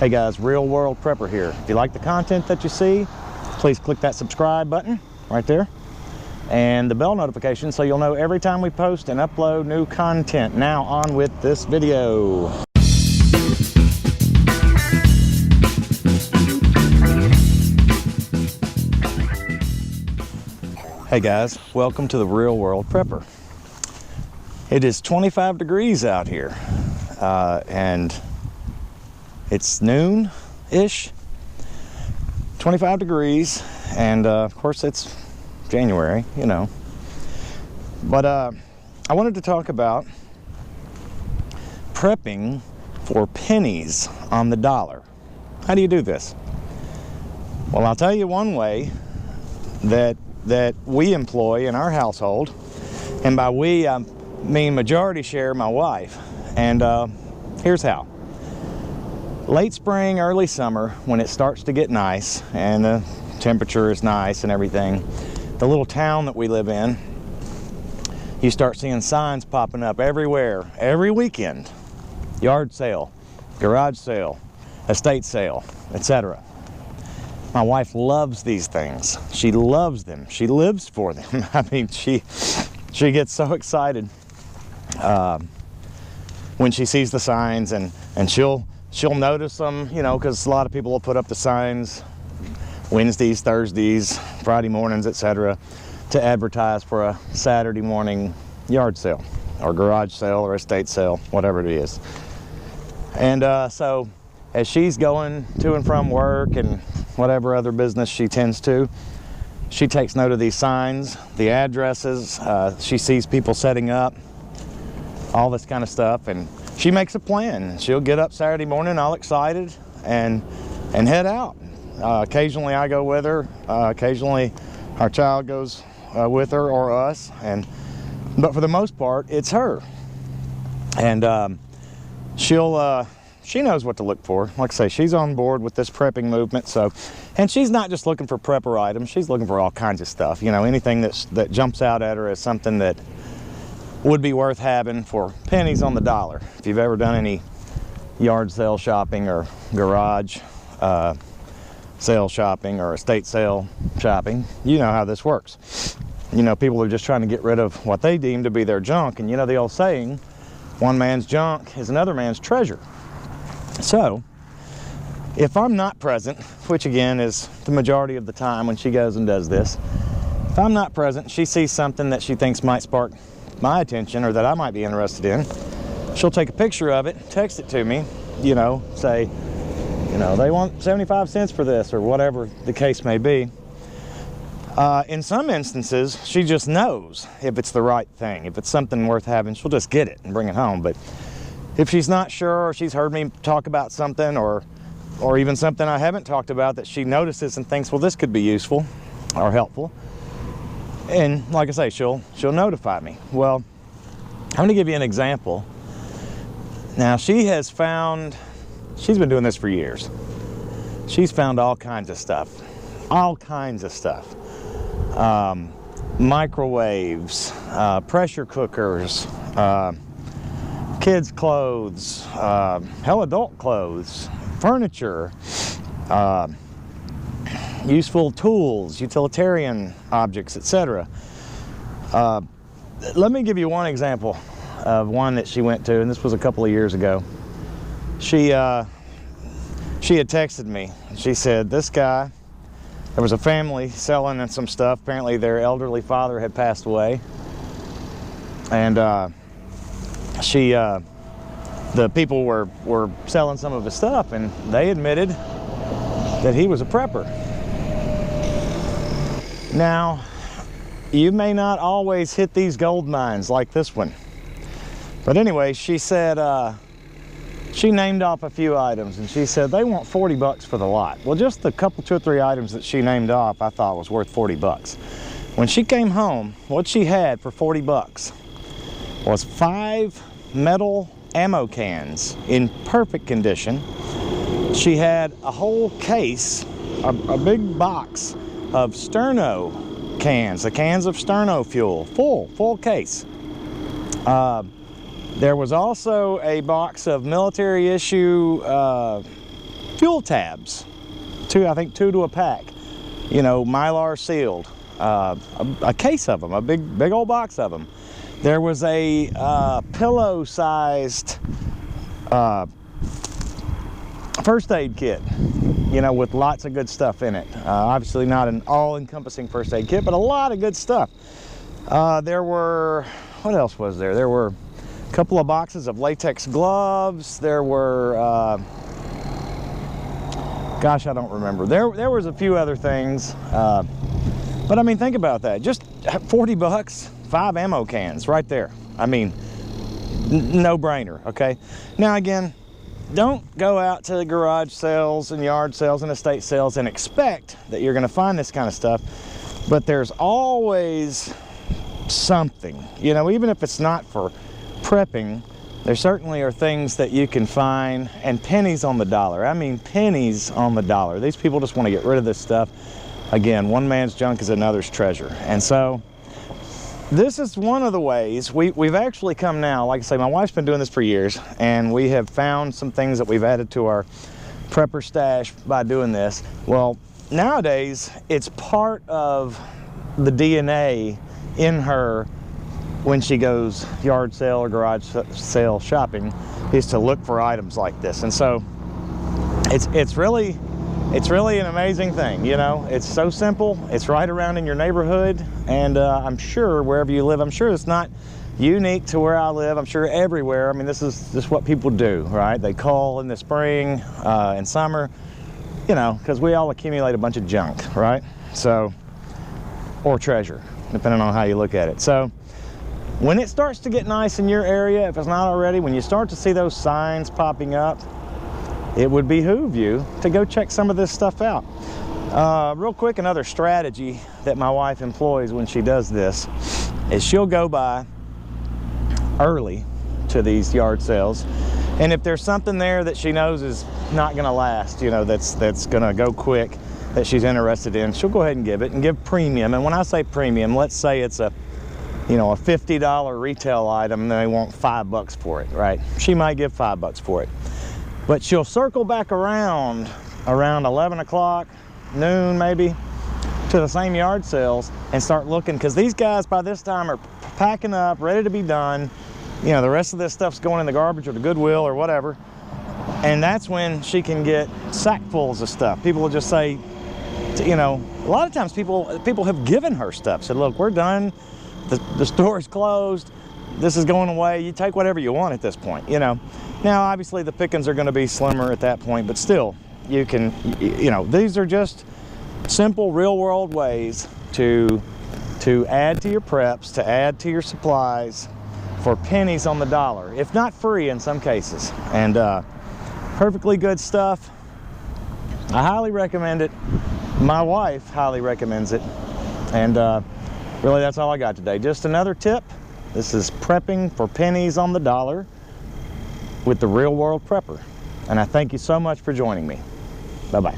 Hey guys, Real World Prepper here. If you like the content that you see, please click that subscribe button right there and the bell notification so you'll know every time we post and upload new content. Now on with this video. Hey guys, welcome to the Real World Prepper. It is 25 degrees out here and it's noon-ish, 25 degrees, and of course it's January, you know. But I wanted to talk about prepping for pennies on the dollar. How do you do this? Well, I'll tell you one way that we employ in our household, and by we I mean majority share my wife, and here's how. Late spring, early summer, when it starts to get nice and the temperature is nice and everything, the little town that we live in, you start seeing signs popping up everywhere, every weekend. Yard sale, garage sale, estate sale, etc. My wife loves these things. She loves them. She lives for them. I mean, she gets so excited when she sees the signs, and she'll notice them, you know, because a lot of people will put up the signs Wednesdays, Thursdays, Friday mornings, etc., to advertise for a Saturday morning yard sale or garage sale or estate sale, whatever it is. And so as she's going to and from work and whatever other business she tends to, she takes note of these signs, the addresses, she sees people setting up, all this kind of stuff, and she makes a plan. She'll get up Saturday morning all excited and head out. Occasionally I go with her, occasionally our child goes with her or us, but for the most part it's her. And she knows what to look for. Like I say, she's on board with this prepping movement. So, and she's not just looking for prepper items, she's looking for all kinds of stuff, you know, anything that jumps out at her as something that would be worth having for pennies on the dollar. If you've ever done any yard sale shopping or garage sale shopping or estate sale shopping, you know how this works. You know, people are just trying to get rid of what they deem to be their junk, and you know the old saying, one man's junk is another man's treasure. So if I'm not present, which again is the majority of the time when she goes and does this, if I'm not present, she sees something that she thinks might spark my attention or that I might be interested in, she'll take a picture of it, text it to me, you know, say, you know, they want 75 cents for this or whatever the case may be. In some instances, she just knows if it's the right thing. If it's something worth having, she'll just get it and bring it home. But if she's not sure, or she's heard me talk about something, or even something I haven't talked about that she notices and thinks, well, this could be useful or helpful, and like I say, she'll notify me. Well, I'm going to give you an example. Now, she's been doing this for years. She's found all kinds of stuff. Microwaves, pressure cookers, kids' clothes, adult clothes, furniture, useful tools, utilitarian objects, etc. Let me give you one example of one that she went to, and this was a couple of years ago. She had texted me. She said, this guy, there was a family selling some stuff. Apparently their elderly father had passed away, and the people were selling some of his stuff, and they admitted that he was a prepper. Now, you may not always hit these gold mines like this one, but anyway, she said she named off a few items, and she said they want 40 bucks for the lot. Well, just the couple, 2 or 3 items that she named off, I thought was worth 40 bucks. When she came home, what she had for 40 bucks was 5 metal ammo cans in perfect condition. She had a whole case, a big box of sterno cans, the cans of sterno fuel, full case. There was also a box of military issue fuel tabs, I think two to a pack, you know, Mylar sealed, a case of them, a big old box of them. There was a pillow-sized first aid kit, you know, with lots of good stuff in it. Obviously not an all-encompassing first aid kit, but a lot of good stuff. There were, what else was there? There were a couple of boxes of latex gloves. There were, gosh, I don't remember. There was a few other things. But I mean, think about that. Just 40 bucks, 5 ammo cans right there. I mean, no brainer, okay? Now again, don't go out to the garage sales and yard sales and estate sales and expect that you're gonna find this kind of stuff, but there's always something, you know, even if it's not for prepping, there certainly are things that you can find, and pennies on the dollar. I mean, pennies on the dollar. These people just want to get rid of this stuff. Again, one man's junk is another's treasure. And so this is one of the ways we've actually come now. Like I say, my wife's been doing this for years, and we have found some things that we've added to our prepper stash by doing this. Well, nowadays it's part of the DNA in her when she goes yard sale or garage sale shopping, is to look for items like this. And so it's really an amazing thing, you know. It's so simple, it's right around in your neighborhood, and I'm sure wherever you live, I'm sure it's not unique to where I live. I'm sure everywhere, I mean, this is what people do, right? They cull in the spring and summer, you know, because we all accumulate a bunch of junk, right? So, or treasure, depending on how you look at it. So when it starts to get nice in your area, if it's not already, when you start to see those signs popping up, it would behoove you to go check some of this stuff out. Real quick, another strategy that my wife employs when she does this is she'll go by early to these yard sales, and if there's something there that she knows is not gonna last, you know, that's gonna go quick, that she's interested in, she'll go ahead and give it, and give premium. And when I say premium, let's say it's a, you know, a $50 retail item and they want $5 for it, right? She might give $5 for it. But she'll circle back around 11 o'clock, noon maybe, to the same yard sales and start looking, because these guys by this time are packing up, ready to be done. You know, the rest of this stuff's going in the garbage or the Goodwill or whatever. And that's when she can get sackfuls of stuff. People will just say, you know, a lot of times people have given her stuff, said, look, we're done. The store is closed, this is going away, you take whatever you want at this point, you know. Now obviously the pickings are going to be slimmer at that point, but still, you can, you know, these are just simple real world ways to add to your preps, to add to your supplies for pennies on the dollar, if not free in some cases. And perfectly good stuff. I highly recommend it. My wife highly recommends it. And really, that's all I got today. Just another tip. This is prepping for pennies on the dollar with the Real World Prepper. And I thank you so much for joining me. Bye-bye.